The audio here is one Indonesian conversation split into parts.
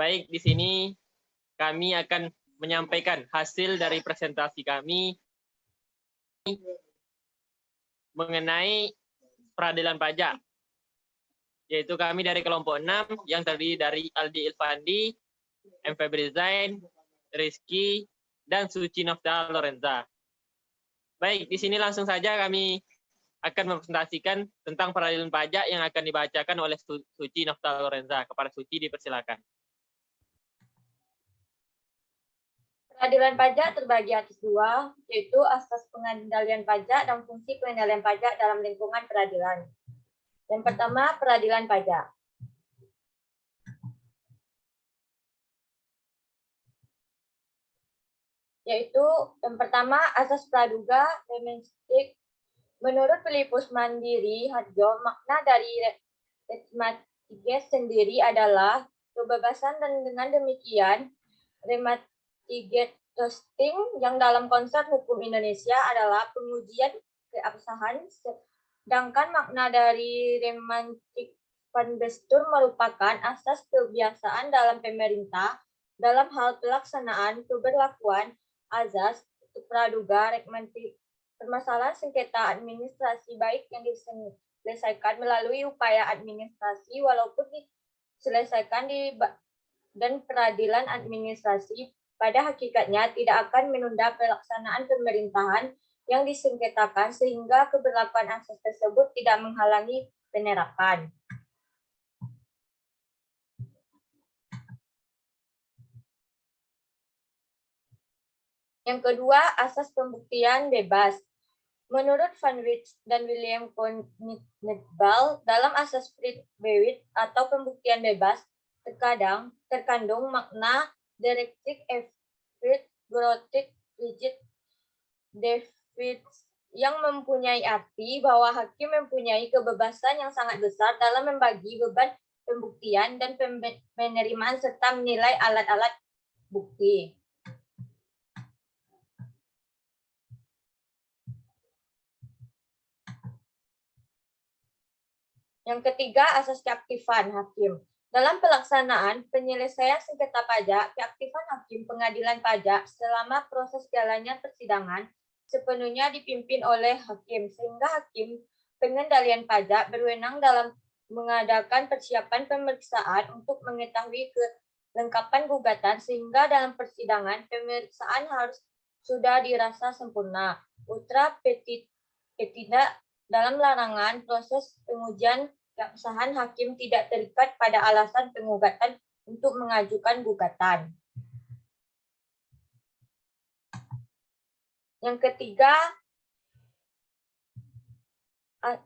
Baik, di sini kami akan menyampaikan hasil dari presentasi kami mengenai peradilan pajak. Yaitu kami dari kelompok 6 yang terdiri dari Aldi Ilfandi, M. Febri Zain, Rizky, dan Suci Nofta Lorenza. Baik, di sini langsung saja kami akan mempresentasikan tentang peradilan pajak yang akan dibacakan oleh Suci Nofta Lorenza. Kepada Suci dipersilakan. Peradilan pajak terbagi atas dua, yaitu asas pengendalian pajak dan fungsi pengendalian pajak dalam lingkungan peradilan. Yang pertama, peradilan pajak. Yaitu yang pertama, asas praduga remenstik. Menurut Filipus Mandiri Harjo, makna dari rematiges sendiri adalah kebebasan, dan dengan demikian rematiges testing yang dalam konsep hukum Indonesia adalah pengujian keabsahan, sedangkan makna dari remantik Panbestur merupakan asas kebiasaan dalam pemerintah dalam hal pelaksanaan keberlakuan azas praduga remantik. Permasalahan sengketa administrasi baik yang diselesaikan melalui upaya administrasi walaupun diselesaikan dan peradilan administrasi pada hakikatnya tidak akan menunda pelaksanaan pemerintahan yang disengketakan sehingga keberlakuan asas tersebut tidak menghalangi penerapan. Yang kedua, asas pembuktian bebas. Menurut Van Wijk dan William Koenigsbal, dalam asas Free-Bewit atau pembuktian bebas, terkandung makna directive effort grotic rigid deficit yang mempunyai arti bahwa hakim mempunyai kebebasan yang sangat besar dalam membagi beban pembuktian dan penerimaan serta menilai alat-alat bukti. Yang ketiga, asas keaktifan hakim. Dalam pelaksanaan penyelesaian sengketa pajak, keaktifan hakim pengadilan pajak selama proses jalannya persidangan sepenuhnya dipimpin oleh hakim, sehingga hakim pengendalian pajak berwenang dalam mengadakan persiapan pemeriksaan untuk mengetahui kelengkapan gugatan, sehingga dalam persidangan pemeriksaan harus sudah dirasa sempurna. Ultra petita dalam larangan proses pengujian keabsahan hakim tidak terikat pada alasan penggugatan untuk mengajukan gugatan.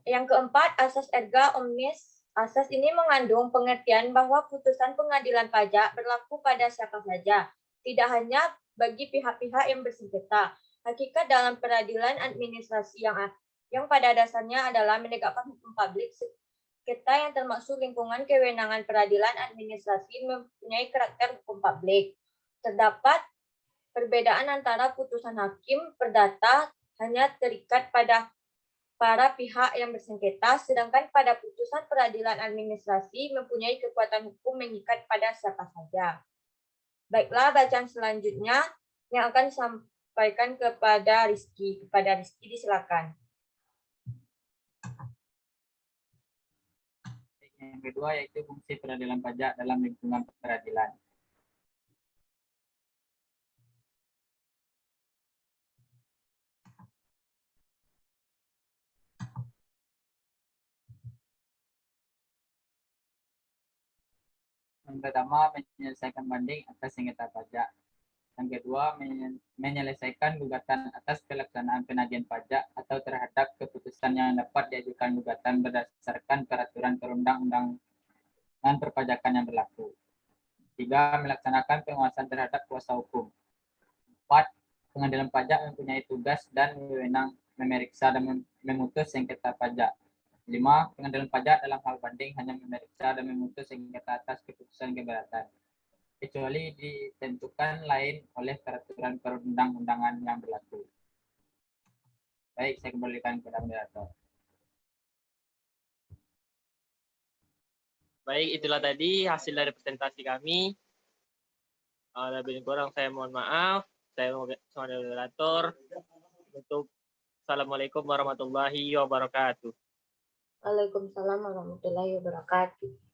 Yang keempat, asas erga omnes. Asas ini mengandung pengertian bahwa putusan pengadilan pajak berlaku pada siapa saja, tidak hanya bagi pihak-pihak yang bersengketa. Hakikat dalam peradilan administrasi yang pada dasarnya adalah menegakkan hukum publik, sengketa yang termasuk lingkungan kewenangan peradilan administrasi mempunyai karakter hukum publik. Terdapat perbedaan antara putusan hakim perdata hanya terikat pada para pihak yang bersengketa, sedangkan pada putusan peradilan administrasi mempunyai kekuatan hukum mengikat pada siapa saja. Baiklah, bacaan selanjutnya yang akan disampaikan kepada Rizky. Kepada Rizky, disilakan. Yang kedua yaitu fungsi peradilan pajak dalam lingkungan peradilan. Yang pertama, menyelesaikan banding atas sengketa pajak. Yang kedua, menyelesaikan gugatan atas pelaksanaan penagihan pajak atau terhadap keputusan yang dapat diajukan gugatan berdasarkan peraturan perundang-undangan perpajakan yang berlaku. 3. Melaksanakan pengawasan terhadap kuasa hukum. 4. Pengadilan pajak mempunyai tugas dan wewenang memeriksa dan memutus sengketa pajak. 5. Pengadilan pajak dalam hal banding hanya memeriksa dan memutus sengketa atas keputusan keberatan, kecuali ditentukan lain oleh peraturan perundang-undangan yang berlaku. Baik, saya kembalikan kepada moderator. Baik, itulah tadi hasil dari presentasi kami. Lebih kurang saya mohon maaf. Saya sebagai moderator. Untuk Assalamualaikum warahmatullahi wabarakatuh. Waalaikumsalam warahmatullahi wabarakatuh.